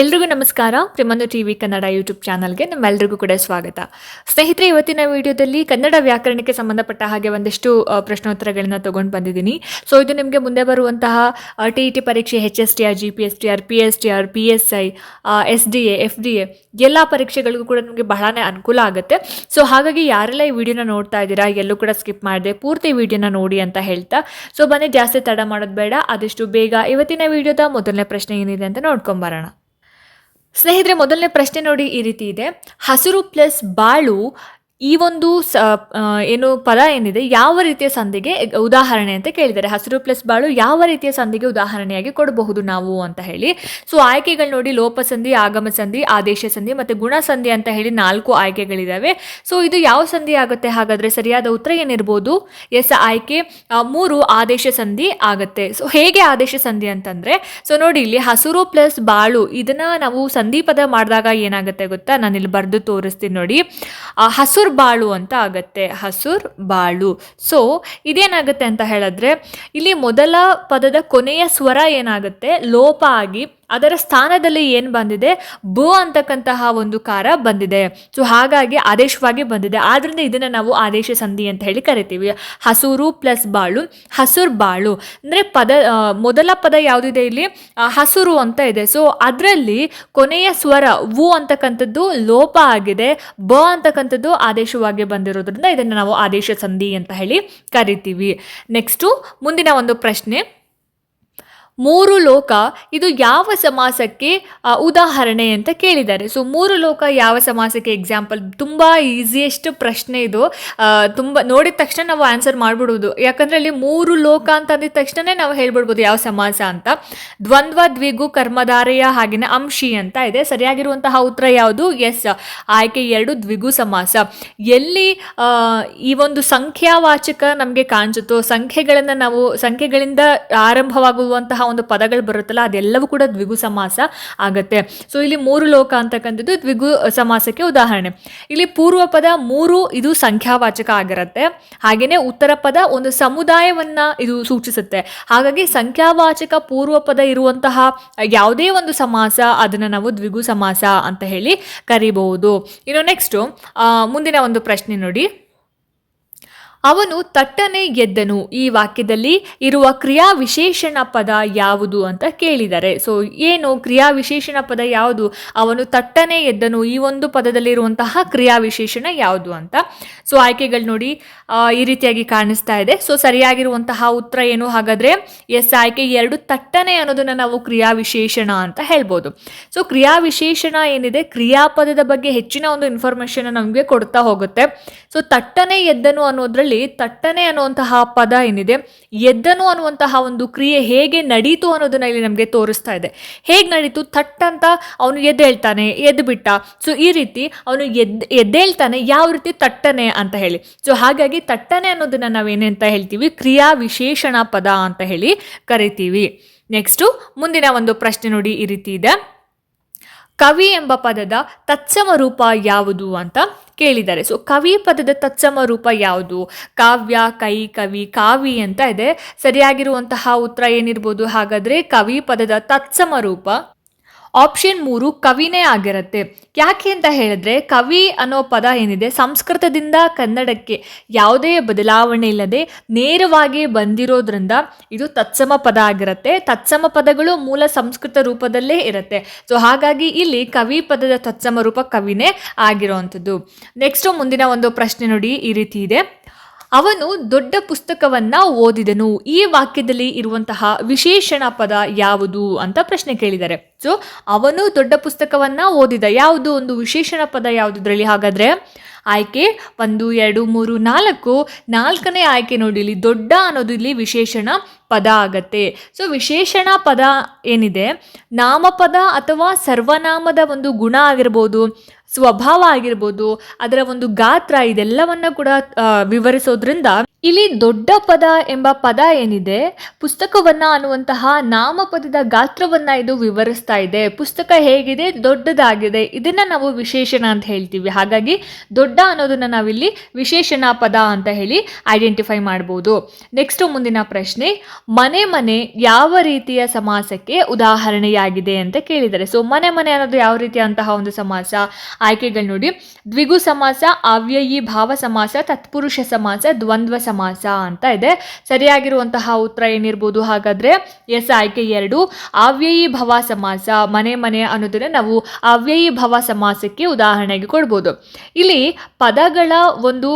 ಎಲ್ರಿಗೂ ನಮಸ್ಕಾರ. ಪ್ರೇಮಂದು TV Kannada YouTube ಚಾನಲ್ಗೆ ನಮ್ಮೆಲ್ಲರಿಗೂ ಕೂಡ ಸ್ವಾಗತ. ಸ್ನೇಹಿತರೆ, ಇವತ್ತಿನ ವಿಡಿಯೋದಲ್ಲಿ ಕನ್ನಡ ವ್ಯಾಕರಣಕ್ಕೆ ಸಂಬಂಧಪಟ್ಟ ಹಾಗೆ ಒಂದಷ್ಟು ಪ್ರಶ್ನೋತ್ತರಗಳನ್ನ ತಗೊಂಡು ಬಂದಿದ್ದೀನಿ. ಸೊ ಇದು ನಿಮಗೆ ಮುಂದೆ ಬರುವಂತಹ TET ಪರೀಕ್ಷೆ, HSTR, GPSTR, PSTR, PSI, SDA, FDA ಎಲ್ಲ ಪರೀಕ್ಷೆಗಳಿಗೂ ಕೂಡ ನಿಮಗೆ ಬಹಳನೇ ಅನುಕೂಲ ಆಗುತ್ತೆ. ಸೊ ಹಾಗಾಗಿ ಯಾರೆಲ್ಲ ಈ ವಿಡಿಯೋನ ನೋಡ್ತಾ ಇದ್ದೀರಾ, ಎಲ್ಲೂ ಕೂಡ ಸ್ಕಿಪ್ ಮಾಡದೆ ಪೂರ್ತಿ ವಿಡಿಯೋನ ನೋಡಿ ಅಂತ ಹೇಳ್ತಾ, ಸೊ ಬನ್ನಿ ಜಾಸ್ತಿ ತಡ ಮಾಡೋದು ಬೇಡ, ಆದಷ್ಟು ಬೇಗ ಇವತ್ತಿನ ವಿಡಿಯೋದ ಮೊದಲನೇ ಪ್ರಶ್ನೆ ಏನಿದೆ ಅಂತ ನೋಡ್ಕೊಂಬರೋಣ. ಸ್ನೇಹಿತರೆ, ಮೊದಲನೇ ಪ್ರಶ್ನೆ ನೋಡಿ, ಈ ರೀತಿ ಇದೆ. ಹಸಿರು ಪ್ಲಸ್ ಬಾಳು ಈ ಒಂದು ಏನು ಪದ ಏನಿದೆ ಯಾವ ರೀತಿಯ ಸಂಧಿಗೆ ಉದಾಹರಣೆ ಅಂತ ಕೇಳಿದ್ದಾರೆ. ಹಸಿರು ಪ್ಲಸ್ ಬಾಳು ಯಾವ ರೀತಿಯ ಸಂಧಿಗೆ ಉದಾಹರಣೆಯಾಗಿ ಕೊಡಬಹುದು ನಾವು ಅಂತ ಹೇಳಿ. ಸೊ ಆಯ್ಕೆಗಳು ನೋಡಿ, ಲೋಪಸಂಧಿ, ಆಗಮ ಸಂಧಿ, ಆದೇಶ ಸಂಧಿ ಮತ್ತು ಗುಣ ಸಂಧಿ ಅಂತ ಹೇಳಿ 4 ಆಯ್ಕೆಗಳಿದಾವೆ. ಸೊ ಇದು ಯಾವ ಸಂಧಿ ಆಗುತ್ತೆ? ಹಾಗಾದ್ರೆ ಸರಿಯಾದ ಉತ್ತರ ಏನಿರ್ಬೋದು? ಎಸ್, ಆಯ್ಕೆ 3 ಆದೇಶ ಸಂಧಿ ಆಗುತ್ತೆ. ಸೊ ಹೇಗೆ ಆದೇಶ ಸಂಧಿ ಅಂತಂದ್ರೆ, ಸೊ ನೋಡಿ ಇಲ್ಲಿ ಹಸಿರು ಪ್ಲಸ್ ಬಾಳು ಇದನ್ನ ನಾವು ಸಂಧಿ ಪದ ಮಾಡಿದಾಗ ಏನಾಗುತ್ತೆ ಗೊತ್ತಾ? ನಾನು ಇಲ್ಲಿ ಬರೆದು ತೋರಿಸ್ತೀನಿ ನೋಡಿ. ಹಸುರ್ ಬಾಳು ಅಂತ ಆಗತ್ತೆ, ಹಸುರ್ ಬಾಳು. ಸೊ ಇದೇನಾಗುತ್ತೆ ಅಂತ ಹೇಳಿದ್ರೆ, ಇಲ್ಲಿ ಮೊದಲ ಪದದ ಕೊನೆಯ ಸ್ವರ ಏನಾಗುತ್ತೆ, ಲೋಪ ಆಗಿ ಅದರ ಸ್ಥಾನದಲ್ಲಿ ಏನು ಬಂದಿದೆ, ಬ ಅಂತಕ್ಕಂತಹ ಒಂದು ಕಾರ ಬಂದಿದೆ. ಸೊ ಹಾಗಾಗಿ ಆದೇಶವಾಗಿ ಬಂದಿದೆ. ಆದ್ರಿಂದ ಇದನ್ನ ನಾವು ಆದೇಶ ಸಂಧಿ ಅಂತ ಹೇಳಿ ಕರಿತೀವಿ. ಹಸೂರು ಪ್ಲಸ್ ಬಾಳು, ಹಸುರ್ ಬಾಳು ಅಂದ್ರೆ ಮೊದಲ ಪದ ಯಾವುದಿದೆ ಇಲ್ಲಿ, ಹಸುರು ಅಂತ ಇದೆ. ಸೊ ಅದರಲ್ಲಿ ಕೊನೆಯ ಸ್ವರ ವು ಅಂತಕ್ಕಂಥದ್ದು ಲೋಪ ಆಗಿದೆ, ಬ ಅಂತಕ್ಕಂಥದ್ದು ಆದೇಶವಾಗಿ ಬಂದಿರೋದ್ರಿಂದ ಇದನ್ನು ನಾವು ಆದೇಶ ಸಂಧಿ ಅಂತ ಹೇಳಿ ಕರಿತೀವಿ. ನೆಕ್ಸ್ಟು ಮುಂದಿನ ಒಂದು ಪ್ರಶ್ನೆ, 3 ಲೋಕ ಇದು ಯಾವ ಸಮಾಸಕ್ಕೆ ಉದಾಹರಣೆ ಅಂತ ಕೇಳಿದ್ದಾರೆ. ಸೊ 3 ಲೋಕ ಯಾವ ಸಮಾಸಕ್ಕೆ ಎಕ್ಸಾಂಪಲ್? ತುಂಬ ಈಸಿಯೆಸ್ಟ್ ಪ್ರಶ್ನೆ ಇದು. ತುಂಬ ನೋಡಿದ ತಕ್ಷಣ ನಾವು ಆನ್ಸರ್ ಮಾಡಿಬಿಡ್ಬೋದು. ಯಾಕಂದರೆ ಅಲ್ಲಿ 3 ಲೋಕ ಅಂತ ಅಂದಿದ ತಕ್ಷಣ ನಾವು ಹೇಳ್ಬಿಡ್ಬೋದು ಯಾವ ಸಮಾಸ ಅಂತ. ದ್ವಂದ್ವ, ದ್ವಿಗು, ಕರ್ಮಧಾರೆಯ ಹಾಗೆಯೇ ಅಂಶಿ ಅಂತ ಇದೆ. ಸರಿಯಾಗಿರುವಂತಹ ಉತ್ತರ ಯಾವುದು? ಎಸ್, ಆಯ್ಕೆ 2 ದ್ವಿಗು ಸಮಾಸ. ಎಲ್ಲಿ ಈ ಒಂದು ಸಂಖ್ಯಾವಾಚಕ ನಮಗೆ ಕಾಣಿಸುತ್ತೋ, ಸಂಖ್ಯೆಗಳಿಂದ ಆರಂಭವಾಗುವಂತಹ ಒಂದು ಪದಗಳು ಬರುತ್ತಲ್ಲ, ಅದೆಲ್ಲವೂ ಕೂಡ ದ್ವಿಗು ಸಮಾಸ ಆಗತ್ತೆ. ಸೊ ಇಲ್ಲಿ 3 ಲೋಕ ಅಂತಕ್ಕಂಥದ್ದು ದ್ವಿಗು ಸಮಾಸಕ್ಕೆ ಉದಾಹರಣೆ. ಇಲ್ಲಿ ಪೂರ್ವ ಪದ 3 ಇದು ಸಂಖ್ಯಾವಾಚಕ ಆಗಿರುತ್ತೆ. ಹಾಗೇನೆ ಉತ್ತರ ಪದ ಒಂದು ಸಮುದಾಯವನ್ನ ಇದು ಸೂಚಿಸುತ್ತೆ. ಹಾಗಾಗಿ ಸಂಖ್ಯಾವಾಚಕ ಪೂರ್ವ ಪದ ಇರುವಂತಹ ಯಾವುದೇ ಒಂದು ಸಮಾಸ ಅದನ್ನ ನಾವು ದ್ವಿಗು ಸಮಾಸ ಅಂತ ಹೇಳಿ ಕರಿಬಹುದು. ಇನ್ನು ನೆಕ್ಸ್ಟ್ ಮುಂದಿನ ಒಂದು ಪ್ರಶ್ನೆ ನೋಡಿ. ಅವನು ತಟ್ಟನೆ ಎದ್ದನು ಈ ವಾಕ್ಯದಲ್ಲಿ ಇರುವ ಕ್ರಿಯಾ ವಿಶೇಷಣ ಪದ ಯಾವುದು ಅಂತ ಕೇಳಿದ್ದಾರೆ. ಸೊ ಏನು ಕ್ರಿಯಾ ವಿಶೇಷಣ ಪದ ಯಾವುದು? ಅವನು ತಟ್ಟನೆ ಎದ್ದನು ಈ ಒಂದು ಪದದಲ್ಲಿ ಇರುವಂತಹ ಕ್ರಿಯಾ ವಿಶೇಷಣ ಯಾವುದು ಅಂತ. ಸೊ ಆಯ್ಕೆಗಳು ನೋಡಿ ಈ ರೀತಿಯಾಗಿ ಕಾಣಿಸ್ತಾ ಇದೆ. ಸೊ ಸರಿಯಾಗಿರುವಂತಹ ಉತ್ತರ ಏನು ಹಾಗಾದ್ರೆ? ಎಸ್, ಆಯ್ಕೆ 2 ತಟ್ಟನೆ ಅನ್ನೋದನ್ನ ನಾವು ಕ್ರಿಯಾ ವಿಶೇಷಣ ಅಂತ ಹೇಳ್ಬೋದು. ಸೊ ಕ್ರಿಯಾ ವಿಶೇಷಣ ಏನಿದೆ, ಕ್ರಿಯಾಪದದ ಬಗ್ಗೆ ಹೆಚ್ಚಿನ ಒಂದು ಇನ್ಫಾರ್ಮೇಶನ್ ನಮಗೆ ಕೊಡ್ತಾ ಹೋಗುತ್ತೆ. ಸೊ ತಟ್ಟನೆ ಎದ್ದನು ಅನ್ನೋದ್ರಲ್ಲಿ ತಟ್ಟನೆ ಅನ್ನುವಂತಹ ಪದ ಏನಿದೆ, ಎದ್ದನು ಅನ್ನುವಂತಹ ಒಂದು ಕ್ರಿಯೆ ಹೇಗೆ ನಡೀತು ಅನ್ನೋದನ್ನ ಇಲ್ಲಿ ನಮಗೆ ತೋರಿಸ್ತಾ ಇದೆ. ಹೇಗೆ ನಡೀತು? ಥಟ್ ಅಂತ ಅವನು ಎದ್ದೇಳ್ತಾನೆ, ಎದ್ದು ಬಿಟ್ಟ. ಸೊ ಈ ರೀತಿ ಅವನು ಎದ್ದೇಳ್ತಾನೆ, ಯಾವ ರೀತಿ ತಟ್ಟನೆ ಅಂತ ಹೇಳಿ. ಸೊ ಹಾಗಾಗಿ ತಟ್ಟನೆ ಅನ್ನೋದನ್ನ ನಾವೇನಂತ ಹೇಳ್ತೀವಿ? ಕ್ರಿಯಾ ವಿಶೇಷಣ ಪದ ಅಂತ ಹೇಳಿ ಕರಿತೀವಿ. ನೆಕ್ಸ್ಟು ಮುಂದಿನ ಒಂದು ಪ್ರಶ್ನೆ ನೋಡಿ, ಈ ರೀತಿ ಇದೆ. ಕವಿ ಎಂಬ ಪದದ ತತ್ಸಮ ರೂಪ ಯಾವುದು ಅಂತ ಕೇಳಿದ್ದಾರೆ. ಸೊ ಕವಿ ಪದದ ತತ್ಸಮ ರೂಪ ಯಾವುದು? ಕಾವ್ಯ, ಕೈ, ಕವಿ, ಕಾವಿ ಅಂತ ಇದೆ. ಸರಿಯಾಗಿರುವಂತಹ ಉತ್ತರ ಏನಿರ್ಬೋದು ಹಾಗಾದ್ರೆ? ಕವಿ ಪದದ ತತ್ಸಮ ರೂಪ ಆಪ್ಷನ್ 3 ಕವಿನೇ ಆಗಿರುತ್ತೆ. ಯಾಕೆ ಅಂತ ಹೇಳಿದ್ರೆ, ಕವಿ ಅನ್ನೋ ಪದ ಏನಿದೆ ಸಂಸ್ಕೃತದಿಂದ ಕನ್ನಡಕ್ಕೆ ಯಾವುದೇ ಬದಲಾವಣೆ ಇಲ್ಲದೆ ನೇರವಾಗಿ ಬಂದಿರೋದ್ರಿಂದ ಇದು ತತ್ಸಮ ಪದ ಆಗಿರುತ್ತೆ. ತತ್ಸಮ ಪದಗಳು ಮೂಲ ಸಂಸ್ಕೃತ ರೂಪದಲ್ಲೇ ಇರುತ್ತೆ. ಸೊ ಹಾಗಾಗಿ ಇಲ್ಲಿ ಕವಿ ಪದದ ತತ್ಸಮ ರೂಪ ಕವಿನೇ ಆಗಿರುವಂಥದ್ದು. ನೆಕ್ಸ್ಟ್ ಮುಂದಿನ ಒಂದು ಪ್ರಶ್ನೆ ನೋಡಿ, ಈ ರೀತಿ ಇದೆ. ಅವನು ದೊಡ್ಡ ಪುಸ್ತಕವನ್ನ ಓದಿದನು ಈ ವಾಕ್ಯದಲ್ಲಿ ಇರುವಂತಹ ವಿಶೇಷಣ ಪದ ಯಾವುದು ಅಂತ ಪ್ರಶ್ನೆ ಕೇಳಿದ್ದಾರೆ. ಸೊ ಅವನು ದೊಡ್ಡ ಪುಸ್ತಕವನ್ನ ಓದಿದ, ಯಾವುದು ಒಂದು ವಿಶೇಷಣ ಪದ ಯಾವುದು ಇದರಲ್ಲಿ? ಹಾಗಾದ್ರೆ ಆಯ್ಕೆ 1, 2, 3, 4. 4ನೇ ಆಯ್ಕೆ ನೋಡಿ, ಇಲ್ಲಿ ದೊಡ್ಡ ಅನ್ನೋದು ಇಲ್ಲಿ ವಿಶೇಷಣ ಪದ ಆಗತ್ತೆ. ಸೊ ವಿಶೇಷಣ ಪದ ಏನಿದೆ, ನಾಮಪದ ಅಥವಾ ಸರ್ವನಾಮದ ಒಂದು ಗುಣ ಆಗಿರ್ಬೋದು, ಸ್ವಭಾವ ಆಗಿರ್ಬೋದು, ಅದರ ಒಂದು ಗಾತ್ರ, ಇದೆಲ್ಲವನ್ನ ಕೂಡ ವಿವರಿಸೋದ್ರಿಂದ ಇಲ್ಲಿ ದೊಡ್ಡ ಪದ ಎಂಬ ಪದ ಏನಿದೆ ಪುಸ್ತಕವನ್ನ ಅನ್ನುವಂತಹ ನಾಮಪದದ ಗಾತ್ರವನ್ನ ಇದು ವಿವರಿಸ್ತಾ ಇದೆ. ಪುಸ್ತಕ ಹೇಗಿದೆ, ದೊಡ್ಡದಾಗಿದೆ, ಇದನ್ನ ನಾವು ವಿಶೇಷಣ ಅಂತ ಹೇಳ್ತೀವಿ. ಹಾಗಾಗಿ ದೊಡ್ಡ ಅನ್ನೋದನ್ನ ನಾವಿಲ್ಲಿ ವಿಶೇಷಣ ಪದ ಅಂತ ಹೇಳಿ ಐಡೆಂಟಿಫೈ ಮಾಡಬಹುದು. ನೆಕ್ಸ್ಟ್ ಮುಂದಿನ ಪ್ರಶ್ನೆ, ಮನೆ ಮನೆ ಯಾವ ರೀತಿಯ ಸಮಾಸಕ್ಕೆ ಉದಾಹರಣೆಯಾಗಿದೆ ಅಂತ ಕೇಳಿದ್ದಾರೆ. ಸೊ ಮನೆ ಮನೆ ಅನ್ನೋದು ಯಾವ ರೀತಿಯಂತಹ ಒಂದು ಸಮಾಸ? ಆಯ್ಕೆಗಳು ನೋಡಿ, ದ್ವಿಗು ಸಮಾಸ, ಅವ್ಯಯಿ ಭಾವ ಸಮಾಸ, ತತ್ಪುರುಷ ಸಮಾಸ, ದ್ವಂದ್ವ ಸಮಾಸ ಅಂತ ಇದೆ. ಸರಿಯಾಗಿರುವಂತಹ ಉತ್ತರ ಏನಿರ್ಬೋದು ಹಾಗಾದ್ರೆ? ಎಸ್, ಆಯ್ಕೆ 2 ಅವ್ಯಯಿ ಭವ ಸಮಾಸ. ಮನೆ ಮನೆ ಅನ್ನೋದನ್ನ ನಾವು ಅವ್ಯಯಿ ಭವ ಸಮಾಸಕ್ಕೆ ಉದಾಹರಣೆಗೆ ಕೊಡ್ಬೋದು. ಇಲ್ಲಿ ಪದಗಳ ಒಂದು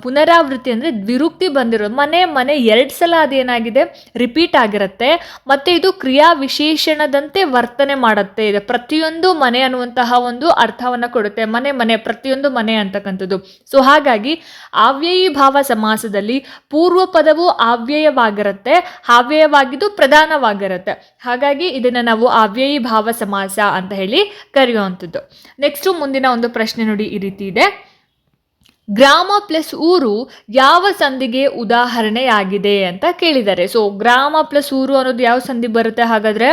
ಪುನರಾವೃತ್ತಿ ಅಂದ್ರೆ ದ್ವಿರುಕ್ತಿ ಬಂದಿರೋದು. ಮನೆ ಮನೆ 2 ಸಲ ಅದೇನಾಗಿದೆ, ರಿಪೀಟ್ ಆಗಿರುತ್ತೆ. ಮತ್ತೆ ಇದು ಕ್ರಿಯಾ ವಿಶೇಷಣದಂತೆ ವರ್ತನೆ ಮಾಡುತ್ತೆ. ಇದೆ ಪ್ರತಿಯೊಂದು ಮನೆ ಅನ್ನುವಂತಹ ಒಂದು ಅರ್ಥವನ್ನ ಕೊಡುತ್ತೆ. ಮನೆ ಮನೆ, ಪ್ರತಿಯೊಂದು ಮನೆ ಅಂತಕ್ಕಂಥದ್ದು. ಸೊ ಹಾಗಾಗಿ ಅವ್ಯಯಿ ಭಾವ ಸಮಾಸದಲ್ಲಿ ಪೂರ್ವ ಪದವು ಅವ್ಯಯವಾಗಿರುತ್ತೆ, ಅವ್ಯಯವಾಗಿದ್ದು ಪ್ರಧಾನವಾಗಿರುತ್ತೆ. ಹಾಗಾಗಿ ಇದನ್ನ ನಾವು ಅವ್ಯಯಿ ಭಾವ ಸಮಾಸ ಅಂತ ಹೇಳಿ ಕರೆಯುವಂಥದ್ದು. ನೆಕ್ಸ್ಟ್ ಮುಂದಿನ ಒಂದು ಪ್ರಶ್ನೆ ನೋಡಿ, ಈ ರೀತಿ ಇದೆ. ಗ್ರಾಮ ಪ್ಲಸ್ ಊರು ಯಾವ ಸಂಧಿಗೆ ಉದಾಹರಣೆಯಾಗಿದೆ ಅಂತ ಕೇಳಿದ್ದಾರೆ. ಸೊ ಗ್ರಾಮ ಪ್ಲಸ್ ಊರು ಅನ್ನೋದು ಯಾವ ಸಂಧಿ ಬರುತ್ತೆ ಹಾಗಾದ್ರೆ?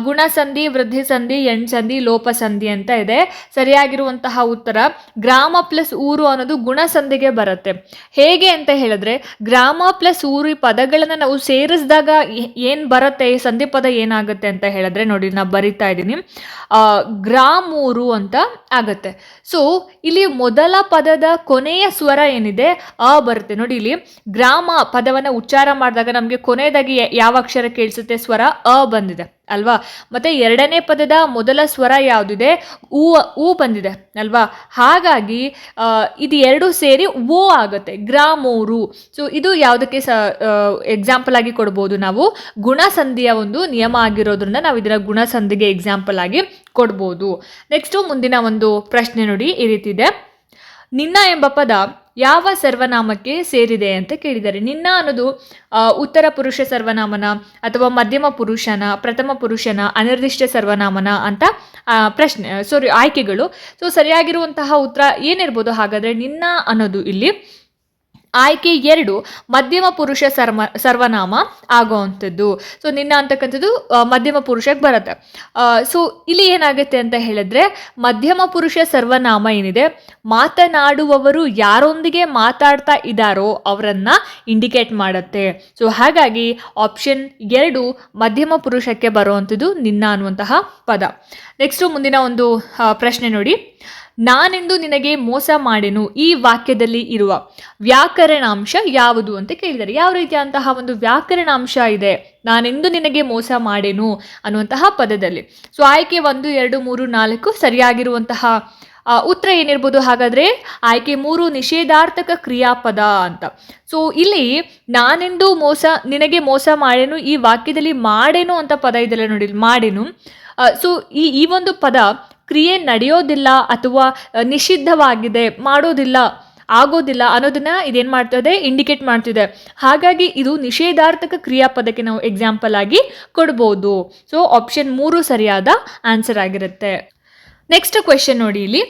ಗುಣ ಸಂಧಿ, ವೃದ್ಧಿ ಸಂಧಿ, ಎಣ್ ಸಂಧಿ, ಲೋಪ ಸಂಧಿ ಅಂತ ಇದೆ. ಸರಿಯಾಗಿರುವಂತಹ ಉತ್ತರ ಗ್ರಾಮ ಪ್ಲಸ್ ಊರು ಅನ್ನೋದು ಗುಣ ಸಂಧಿಗೆ ಬರುತ್ತೆ. ಹೇಗೆ ಅಂತ ಹೇಳಿದ್ರೆ, ಗ್ರಾಮ ಪ್ಲಸ್ ಊರು ಈ ಪದಗಳನ್ನ ನಾವು ಸೇರಿಸಿದಾಗ ಏನ್ ಬರುತ್ತೆ, ಸಂಧಿ ಪದ ಏನಾಗುತ್ತೆ ಅಂತ ಹೇಳಿದ್ರೆ, ನೋಡಿ ನಾ ಬರಿತಾ ಇದ್ದೀನಿ, ಗ್ರಾಮೂರು ಅಂತ ಆಗತ್ತೆ. ಸೊ ಇಲ್ಲಿ ಮೊದಲ ಪದದ ಕೊನೆಯ ಸ್ವರ ಏನಿದೆ ಅ ಬರುತ್ತೆ. ನೋಡಿ ಇಲ್ಲಿ ಗ್ರಾಮ ಪದವನ್ನ ಉಚ್ಚಾರ ಮಾಡಿದಾಗ ನಮ್ಗೆ ಕೊನೆಯದಾಗಿ ಯಾವ ಅಕ್ಷರ ಕೇಳಿಸುತ್ತೆ? ಸ್ವರ ಅ ಬಂದಿದೆ ಅಲ್ವಾ? ಮತ್ತೆ ಎರಡನೇ ಪದದ ಮೊದಲ ಸ್ವರ ಯಾವುದಿದೆ? ಊ ಬಂದಿದೆ ಅಲ್ವಾ? ಹಾಗಾಗಿ ಇದು ಎರಡು ಸೇರಿ ಓ ಆಗುತ್ತೆ, ಗ್ರಾಮೂರು. ಸೊ ಇದು ಯಾವುದಕ್ಕೆ ಎಕ್ಸಾಂಪಲ್ ಆಗಿ ಕೊಡ್ಬೋದು ನಾವು? ಗುಣಸಂಧಿಯ ಒಂದು ನಿಯಮ ಆಗಿರೋದ್ರಿಂದ ನಾವು ಇದರ ಗುಣಸಂಧಿಗೆ ಎಕ್ಸಾಂಪಲ್ ಆಗಿ ಕೊಡ್ಬೋದು. ನೆಕ್ಸ್ಟ್ ಮುಂದಿನ ಒಂದು ಪ್ರಶ್ನೆ ನೋಡಿ, ಈ ರೀತಿ ಇದೆ. ನಿನ್ನ ಎಂಬ ಪದ ಯಾವ ಸರ್ವನಾಮಕ್ಕೆ ಸೇರಿದೆ ಅಂತ ಕೇಳಿದ್ದಾರೆ. ನಿನ್ನ ಅನ್ನೋದು ಉತ್ತರ ಪುರುಷ ಸರ್ವನಾಮನ ಅಥವಾ ಮಧ್ಯಮ ಪುರುಷನ, ಪ್ರಥಮ ಪುರುಷನ, ಅನಿರ್ದಿಷ್ಟ ಸರ್ವನಾಮನ ಅಂತ ಆಯ್ಕೆಗಳು. ಸೊ ಸರಿಯಾಗಿರುವಂತಹ ಉತ್ತರ ಏನಿರ್ಬೋದು ಹಾಗಾದ್ರೆ? ನಿನ್ನ ಅನ್ನೋದು ಇಲ್ಲಿ ಆಯ್ಕೆ 2 ಮಧ್ಯಮ ಪುರುಷ ಸರ್ವನಾಮ ಆಗುವಂಥದ್ದು. ಸೊ ನಿನ್ನ ಅಂತಕ್ಕಂಥದ್ದು ಮಧ್ಯಮ ಪುರುಷಕ್ಕೆ ಬರುತ್ತೆ. ಸೊ ಇಲ್ಲಿ ಏನಾಗುತ್ತೆ ಅಂತ ಹೇಳಿದ್ರೆ, ಮಧ್ಯಮ ಪುರುಷ ಸರ್ವನಾಮ ಏನಿದೆ, ಮಾತನಾಡುವವರು ಯಾರೊಂದಿಗೆ ಮಾತಾಡ್ತಾ ಇದ್ದಾರೋ ಅವರನ್ನ ಇಂಡಿಕೇಟ್ ಮಾಡುತ್ತೆ. ಸೊ ಹಾಗಾಗಿ ಆಪ್ಷನ್ 2 ಮಧ್ಯಮ ಪುರುಷಕ್ಕೆ ಬರುವಂಥದ್ದು ನಿನ್ನ ಅನ್ನುವಂತಹ ಪದ. ನೆಕ್ಸ್ಟ್ ಮುಂದಿನ ಒಂದು ಪ್ರಶ್ನೆ ನೋಡಿ. ನಾನೆಂದು ನಿನಗೆ ಮೋಸ ಮಾಡೆನು ಈ ವಾಕ್ಯದಲ್ಲಿ ಇರುವ ವ್ಯಾಕರಣಾಂಶ ಯಾವುದು ಅಂತ ಕೇಳಿದ್ದಾರೆ. ಯಾವ ರೀತಿಯಂತಹ ಒಂದು ವ್ಯಾಕರಣಾಂಶ ಇದೆ ನಾನೆಂದು ನಿನಗೆ ಮೋಸ ಮಾಡೆನು ಅನ್ನುವಂತಹ ಪದದಲ್ಲಿ? ಸೊ ಆಯ್ಕೆ 1, 2, 3, 4 ಸರಿಯಾಗಿರುವಂತಹ ಉತ್ತರ ಏನಿರ್ಬೋದು ಹಾಗಾದ್ರೆ? ಆಯ್ಕೆ 3 ನಿಷೇಧಾರ್ಥಕ ಕ್ರಿಯಾಪದ ಅಂತ. ಸೊ ಇಲ್ಲಿ ನಾನೆಂದು ನಿನಗೆ ಮೋಸ ಮಾಡೆನು, ಈ ವಾಕ್ಯದಲ್ಲಿ ಮಾಡೆನು ಅಂತ ಪದ ಇದೆಲ್ಲ ನೋಡಿ, ಮಾಡೆನು. ಸೊ ಈ ಒಂದು ಪದ ಕ್ರಿಯೆ ನಡೆಯೋದಿಲ್ಲ ಅಥವಾ ನಿಷಿದ್ಧವಾಗಿದೆ, ಮಾಡೋದಿಲ್ಲ, ಆಗೋದಿಲ್ಲ ಅನ್ನೋದನ್ನ ಇದೇನು ಮಾಡ್ತದೆ, ಇಂಡಿಕೇಟ್ ಮಾಡ್ತಿದೆ. ಹಾಗಾಗಿ ಇದು ನಿಷೇಧಾರ್ಥಕ ಕ್ರಿಯಾಪದಕ್ಕೆ ನಾವು ಎಕ್ಸಾಂಪಲ್ ಆಗಿ ಕೊಡ್ಬೋದು. ಸೊ ಆಪ್ಷನ್ 3 ಸರಿಯಾದ ಆನ್ಸರ್ ಆಗಿರುತ್ತೆ. ನೆಕ್ಸ್ಟ್ ಕ್ವೆಶ್ಚನ್ ನೋಡಿ, ಇಲ್ಲಿ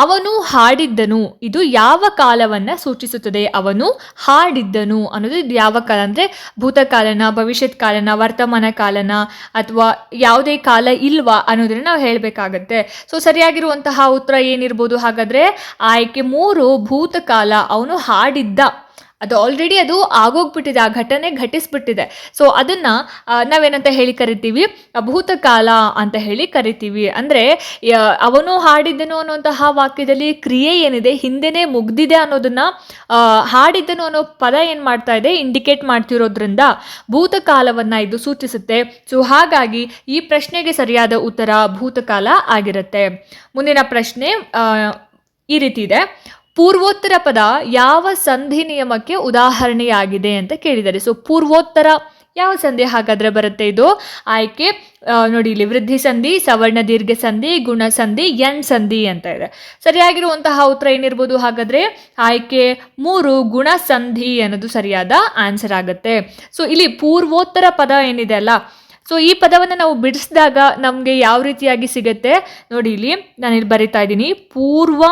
ಅವನು ಹಾಡಿದ್ದನು ಇದು ಯಾವ ಕಾಲವನ್ನ ಸೂಚಿಸುತ್ತದೆ? ಅವನು ಹಾಡಿದ್ದನು ಅನ್ನೋದು ಇದು ಯಾವ ಕಾಲ ಅಂದ್ರೆ ಭೂತಕಾಲನ, ಭವಿಷ್ಯತ್ ಕಾಲನ, ವರ್ತಮಾನ ಕಾಲನ ಅಥವಾ ಯಾವುದೇ ಕಾಲ ಇಲ್ವಾ ಅನ್ನೋದನ್ನ ನಾವು ಹೇಳಬೇಕಾಗತ್ತೆ. ಸೊ ಸರಿಯಾಗಿರುವಂತಹ ಉತ್ತರ ಏನಿರ್ಬೋದು ಹಾಗಾದ್ರೆ? ಆಯ್ಕೆ 3 ಭೂತಕಾಲ. ಅವನು ಹಾಡಿದ್ದ, ಅದು ಆಲ್ರೆಡಿ ಅದು ಆಗೋಗ್ಬಿಟ್ಟಿದೆ, ಆ ಘಟನೆ ಘಟಿಸ್ಬಿಟ್ಟಿದೆ. ಸೊ ಅದನ್ನ ನಾವೇನಂತ ಹೇಳಿ ಕರಿತೀವಿ? ಭೂತಕಾಲ ಅಂತ ಹೇಳಿ ಕರಿತೀವಿ. ಅಂದ್ರೆ ಅವನು ಹಾಡಿದ್ದನು ಅನ್ನುವಂತಹ ವಾಕ್ಯದಲ್ಲಿ ಕ್ರಿಯೆ ಏನಿದೆ ಹಿಂದೆನೆ ಮುಗ್ದಿದೆ ಅನ್ನೋದನ್ನ ಹಾಡಿದ್ದನು ಅನ್ನೋ ಪದ ಏನ್ ಮಾಡ್ತಾ ಇದೆ, ಇಂಡಿಕೇಟ್ ಮಾಡ್ತಿರೋದ್ರಿಂದ ಭೂತಕಾಲವನ್ನ ಇದು ಸೂಚಿಸುತ್ತೆ. ಸೊ ಹಾಗಾಗಿ ಈ ಪ್ರಶ್ನೆಗೆ ಸರಿಯಾದ ಉತ್ತರ ಭೂತಕಾಲ ಆಗಿರುತ್ತೆ. ಮುಂದಿನ ಪ್ರಶ್ನೆ ಈ ರೀತಿ ಇದೆ. ಪೂರ್ವೋತ್ತರ ಪದ ಯಾವ ಸಂಧಿ ನಿಯಮಕ್ಕೆ ಉದಾಹರಣೆಯಾಗಿದೆ ಅಂತ ಕೇಳಿದ್ದಾರೆ. ಸೊ ಪೂರ್ವೋತ್ತರ ಯಾವ ಸಂಧಿ ಹಾಗಾದ್ರೆ ಬರುತ್ತೆ? ಇದು ಆಯ್ಕೆ ನೋಡಿ, ಇಲ್ಲಿ ವೃದ್ಧಿ ಸಂಧಿ, ಸವರ್ಣ ದೀರ್ಘ ಸಂಧಿ, ಗುಣ ಸಂಧಿ, ಎಣ್ ಸಂಧಿ ಅಂತ ಇದೆ. ಸರಿಯಾಗಿರುವಂತಹ ಉತ್ತರ ಏನಿರ್ಬೋದು ಹಾಗಾದ್ರೆ? ಆಯ್ಕೆ 3 ಗುಣ ಸಂಧಿ ಅನ್ನೋದು ಸರಿಯಾದ ಆನ್ಸರ್ ಆಗುತ್ತೆ. ಸೊ ಇಲ್ಲಿ ಪೂರ್ವೋತ್ತರ ಪದ ಏನಿದೆ ಅಲ್ಲ, ಸೊ ಈ ಪದವನ್ನು ನಾವು ಬಿಡಿಸಿದಾಗ ನಮಗೆ ಯಾವ ರೀತಿಯಾಗಿ ಸಿಗುತ್ತೆ ನೋಡಿ, ಇಲ್ಲಿ ನಾನು ಇಲ್ಲಿ ಬರಿತಾ ಇದ್ದೀನಿ, ಪೂರ್ವ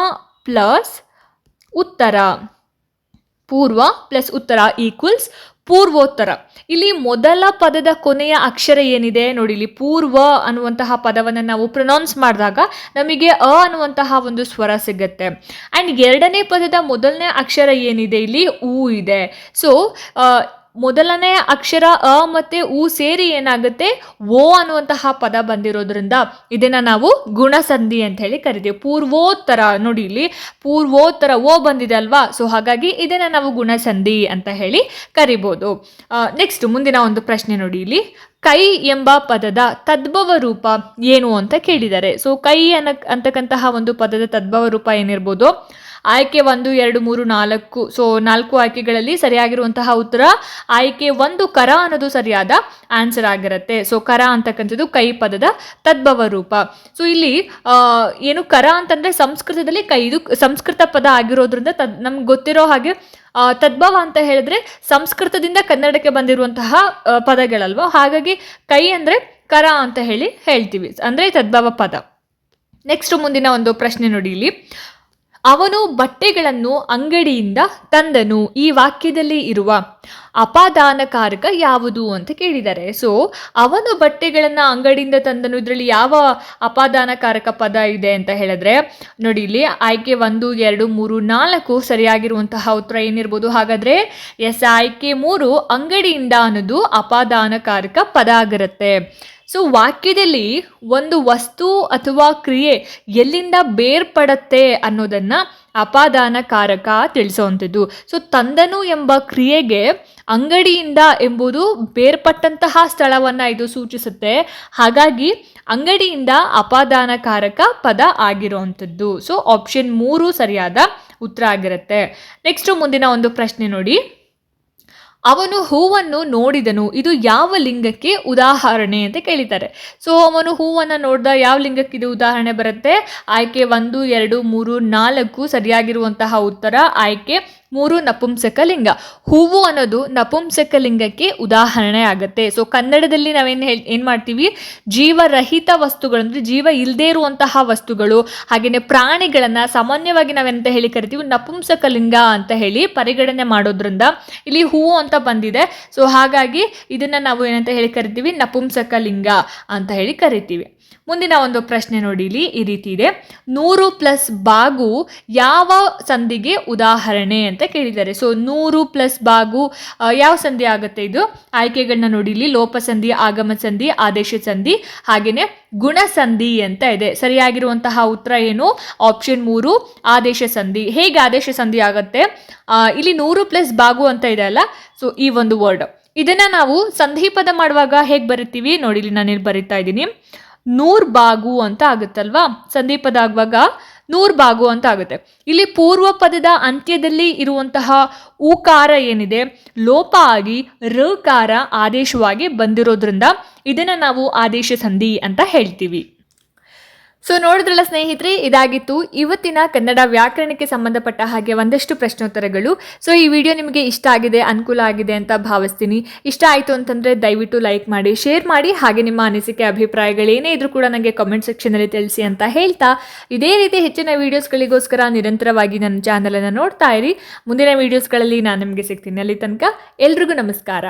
ಪ್ಲಸ್ ಉತ್ತರ. ಪೂರ್ವ ಪ್ಲಸ್ ಉತ್ತರ ಈಕ್ವಲ್ಸ್ ಪೂರ್ವೋತ್ತರ. ಇಲ್ಲಿ ಮೊದಲ ಪದದ ಕೊನೆಯ ಅಕ್ಷರ ಏನಿದೆ ನೋಡಿ, ಇಲ್ಲಿ ಪೂರ್ವ ಅನ್ನುವಂತಹ ಪದವನ್ನು ನಾವು ಪ್ರೊನೌನ್ಸ್ ಮಾಡಿದಾಗ ನಮಗೆ ಅ ಅನ್ನುವಂತಹ ಒಂದು ಸ್ವರ ಸಿಗುತ್ತೆ. ಆ್ಯಂಡ್ ಎರಡನೇ ಪದದ ಮೊದಲನೇ ಅಕ್ಷರ ಏನಿದೆ, ಇಲ್ಲಿ ಊ ಇದೆ. ಸೊ ಮೊದಲನೇ ಅಕ್ಷರ ಅ ಮತ್ತೆ ಉ ಸೇರಿ ಏನಾಗುತ್ತೆ, ಓ ಅನ್ನುವಂತಹ ಪದ ಬಂದಿರೋದ್ರಿಂದ ಇದನ್ನ ನಾವು ಗುಣಸಂಧಿ ಅಂತ ಹೇಳಿ ಕರಿತೀವಿ. ಪೂರ್ವೋತ್ತರ ನೋಡಿ, ಇಲ್ಲಿ ಪೂರ್ವೋತ್ತರ ಓ ಬಂದಿದೆ ಅಲ್ವಾ, ಸೊ ಹಾಗಾಗಿ ಇದನ್ನ ನಾವು ಗುಣಸಂಧಿ ಅಂತ ಹೇಳಿ ಕರಿಬೋದು. ನೆಕ್ಸ್ಟ್ ಮುಂದಿನ ಒಂದು ಪ್ರಶ್ನೆ ನೋಡಿ, ಇಲ್ಲಿ ಕೈ ಎಂಬ ಪದದ ತದ್ಭವ ರೂಪ ಏನು ಅಂತ ಕೇಳಿದ್ದಾರೆ. ಸೊ ಕೈ ಅಂತಕ್ಕಂತಹ ಒಂದು ಪದದ ತದ್ಭವ ರೂಪ ಏನಿರ್ಬೋದು? ಆಯ್ಕೆ 1, 2, 3, 4. ಸೊ 4 ಆಯ್ಕೆಗಳಲ್ಲಿ ಸರಿಯಾಗಿರುವಂತಹ ಉತ್ತರ ಆಯ್ಕೆ 1 ಕರ ಅನ್ನೋದು ಸರಿಯಾದ ಆನ್ಸರ್ ಆಗಿರುತ್ತೆ. ಸೊ ಕರ ಅಂತಕ್ಕಂಥದ್ದು ಕೈ ಪದದ ತದ್ಭವ ರೂಪ. ಸೊ ಇಲ್ಲಿ ಏನು ಕರ ಅಂತಂದ್ರೆ ಸಂಸ್ಕೃತದಲ್ಲಿ ಕೈ, ಇದು ಸಂಸ್ಕೃತ ಪದ ಆಗಿರೋದ್ರಿಂದ ನಮ್ಗೆ ಗೊತ್ತಿರೋ ಹಾಗೆ ತದ್ಭವ ಅಂತ ಹೇಳಿದ್ರೆ ಸಂಸ್ಕೃತದಿಂದ ಕನ್ನಡಕ್ಕೆ ಬಂದಿರುವಂತಹ ಪದಗಳಲ್ವ, ಹಾಗಾಗಿ ಕೈ ಅಂದ್ರೆ ಕರ ಅಂತ ಹೇಳ್ತೀವಿ, ಅಂದ್ರೆ ತದ್ಭವ ಪದ. ನೆಕ್ಸ್ಟ್ ಮುಂದಿನ ಒಂದು ಪ್ರಶ್ನೆ ನೋಡಿ, ಇಲ್ಲಿ ಅವನು ಬಟ್ಟೆಗಳನ್ನು ಅಂಗಡಿಯಿಂದ ತಂದನು, ಈ ವಾಕ್ಯದಲ್ಲಿ ಇರುವ ಅಪಾದಾನಕಾರಕ ಯಾವುದು ಅಂತ ಕೇಳಿದ್ದಾರೆ. ಸೊ ಅವನು ಬಟ್ಟೆಗಳನ್ನು ಅಂಗಡಿಯಿಂದ ತಂದನು, ಇದರಲ್ಲಿ ಯಾವ ಅಪಾದಾನಕಾರಕ ಪದ ಇದೆ ಅಂತ ಹೇಳಿದ್ರೆ ನೋಡಿ, ಇಲ್ಲಿ ಆಯ್ಕೆ 1, 2, 3, 4 ಸರಿಯಾಗಿರುವಂತಹ ಉತ್ತರ ಏನಿರ್ಬೋದು? ಹಾಗಾದ್ರೆ ಎಸ್, ಆಯ್ಕೆ 3 ಅಂಗಡಿಯಿಂದ ಅನ್ನೋದು ಅಪಾದಾನಕಾರಕ ಪದ ಆಗಿರುತ್ತೆ. ಸೊ ವಾಕ್ಯದಲ್ಲಿ ಒಂದು ವಸ್ತು ಅಥವಾ ಕ್ರಿಯೆ ಎಲ್ಲಿಂದ ಬೇರ್ಪಡತ್ತೆ ಅನ್ನೋದನ್ನ ಅಪಾದಾನಕಾರಕ ತಿಳಿಸುವಂಥದ್ದು. ಸೊ ತಂದನು ಎಂಬ ಕ್ರಿಯೆಗೆ ಅಂಗಡಿಯಿಂದ ಎಂಬುದು ಬೇರ್ಪಟ್ಟಂತಹ ಸ್ಥಳವನ್ನ ಇದು ಸೂಚಿಸುತ್ತೆ, ಹಾಗಾಗಿ ಅಂಗಡಿಯಿಂದ ಅಪಾದಾನಕಾರಕ ಪದ ಆಗಿರುವಂಥದ್ದು. ಸೊ ಆಪ್ಷನ್ 3 ಸರಿಯಾದ ಉತ್ತರ ಆಗಿರುತ್ತೆ. ನೆಕ್ಸ್ಟ್ ಮುಂದಿನ ಒಂದು ಪ್ರಶ್ನೆ ನೋಡಿ, ಅವನು ಹೂವನ್ನು ನೋಡಿದನು, ಇದು ಯಾವ ಲಿಂಗಕ್ಕೆ ಉದಾಹರಣೆ ಅಂತ ಕೇಳಿದ್ದಾರೆ. ಸೊ ಅವನು ಹೂವನ್ನು ನೋಡಿದ ಯಾವ ಲಿಂಗಕ್ಕೆ ಇದು ಉದಾಹರಣೆ ಬರುತ್ತೆ? ಆಯ್ಕೆ 1, 2, 3, 4 ಸರಿಯಾಗಿರುವಂತಹ ಉತ್ತರ ಆಯ್ಕೆ 3 ನಪುಂಸಕ ಲಿಂಗ. ಹೂವು ಅನ್ನೋದು ನಪುಂಸಕ ಲಿಂಗಕ್ಕೆ ಉದಾಹರಣೆ ಆಗುತ್ತೆ. ಸೊ ಕನ್ನಡದಲ್ಲಿ ನಾವೇನು ಮಾಡ್ತೀವಿ, ಜೀವರಹಿತ ವಸ್ತುಗಳು ಅಂದರೆ ಜೀವ ಇಲ್ಲದೇ ಇರುವಂತಹ ವಸ್ತುಗಳು ಹಾಗೆಯೇ ಪ್ರಾಣಿಗಳನ್ನು ಸಾಮಾನ್ಯವಾಗಿ ನಾವೆಂತ ಹೇಳಿ ಕರಿತೀವಿ, ನಪುಂಸಕ ಲಿಂಗ ಅಂತ ಹೇಳಿ ಪರಿಗಣನೆ ಮಾಡೋದ್ರಿಂದ ಇಲ್ಲಿ ಹೂವು ಅಂತ ಬಂದಿದೆ. ಸೊ ಹಾಗಾಗಿ ಇದನ್ನ ನಾವು ಏನಂತ ಹೇಳಿ ಕರಿತೀವಿ, ನಪುಂಸಕ ಲಿಂಗ ಅಂತ ಹೇಳಿ ಕರಿತೀವಿ. ಮುಂದಿನ ಒಂದು ಪ್ರಶ್ನೆ ನೋಡಿ, ಇಲ್ಲಿ ಈ ರೀತಿ ಇದೆ, 100 + ಬಾಗು ಯಾವ ಸಂಧಿಗೆ ಉದಾಹರಣೆ ಅಂತ ಕೇಳಿದ್ದಾರೆ. ಸೊ 100 + ಬಾಗು ಯಾವ ಸಂಧಿ ಆಗುತ್ತೆ? ಇದು ಆಯ್ಕೆಗಳನ್ನ ನೋಡಿ, ಇಲ್ಲಿ ಲೋಪಸಂಧಿ, ಆಗಮ ಸಂಧಿ, ಆದೇಶ ಸಂಧಿ ಹಾಗೇನೆ ಗುಣಸಂಧಿ ಅಂತ ಇದೆ. ಸರಿಯಾಗಿರುವಂತಹ ಉತ್ತರ ಏನು? ಆಪ್ಷನ್ 3 ಆದೇಶ ಸಂಧಿ. ಹೇಗೆ ಆದೇಶ ಸಂಧಿ ಆಗುತ್ತೆ? ಇಲ್ಲಿ 100 + ಬಾಗು ಅಂತ ಇದೆ ಅಲ್ಲ, ಸೊ ಈ ಒಂದು ವರ್ಡ್ ಇದನ್ನ ನಾವು ಸಂಧಿಪದ ಮಾಡುವಾಗ ಹೇಗೆ ಬರಿತೀವಿ ನೋಡಿ, ಇಲ್ಲಿ ನಾನು ಇಲ್ಲಿ ಬರಿತಾ ಇದ್ದೀನಿ, 100 ಬಾಗು ಅಂತ ಆಗುತ್ತಲ್ವಾ, ಸಂಧಿಪದ ಆಗುವಾಗ 100 ಬಾಗು ಅಂತ ಆಗುತ್ತೆ. ಇಲ್ಲಿ ಪೂರ್ವ ಪದದ ಅಂತ್ಯದಲ್ಲಿ ಇರುವಂತಹ ಊಕಾರ ಏನಿದೆ ಲೋಪ ಆಗಿ ಋಕಾರ ಆದೇಶವಾಗಿ ಬಂದಿರೋದ್ರಿಂದ ಇದನ್ನ ನಾವು ಆದೇಶ ಸಂಧಿ ಅಂತ ಹೇಳ್ತೀವಿ. ಸೊ ನೋಡಿದ್ರಲ್ಲ ಸ್ನೇಹಿತರೆ, ಇದಾಗಿತ್ತು ಇವತ್ತಿನ ಕನ್ನಡ ವ್ಯಾಕರಣಕ್ಕೆ ಸಂಬಂಧಪಟ್ಟ ಹಾಗೆ ಒಂದಷ್ಟು ಪ್ರಶ್ನೋತ್ತರಗಳು. ಸೊ ಈ ವಿಡಿಯೋ ನಿಮಗೆ ಇಷ್ಟ ಆಗಿದೆ, ಅನುಕೂಲ ಆಗಿದೆ ಅಂತ ಭಾವಿಸ್ತೀನಿ. ಇಷ್ಟ ಆಯಿತು ಅಂತಂದರೆ ದಯವಿಟ್ಟು ಲೈಕ್ ಮಾಡಿ, ಶೇರ್ ಮಾಡಿ, ಹಾಗೆ ನಿಮ್ಮ ಅನಿಸಿಕೆ ಅಭಿಪ್ರಾಯಗಳೇನೇ ಇದ್ರೂ ಕೂಡ ನನಗೆ ಕಾಮೆಂಟ್ ಸೆಕ್ಷನಲ್ಲಿ ತಿಳಿಸಿ ಅಂತ ಹೇಳ್ತಾ, ಇದೇ ರೀತಿ ಹೆಚ್ಚಿನ ವೀಡಿಯೋಸ್ಗಳಿಗೋಸ್ಕರ ನಿರಂತರವಾಗಿ ನನ್ನ ಚಾನಲನ್ನು ನೋಡ್ತಾ ಇರಿ. ಮುಂದಿನ ವೀಡಿಯೋಸ್ಗಳಲ್ಲಿ ನಾನು ನಿಮಗೆ ಸಿಗ್ತೀನಿ. ಅಲ್ಲಿ ತನಕ ಎಲ್ರಿಗೂ ನಮಸ್ಕಾರ.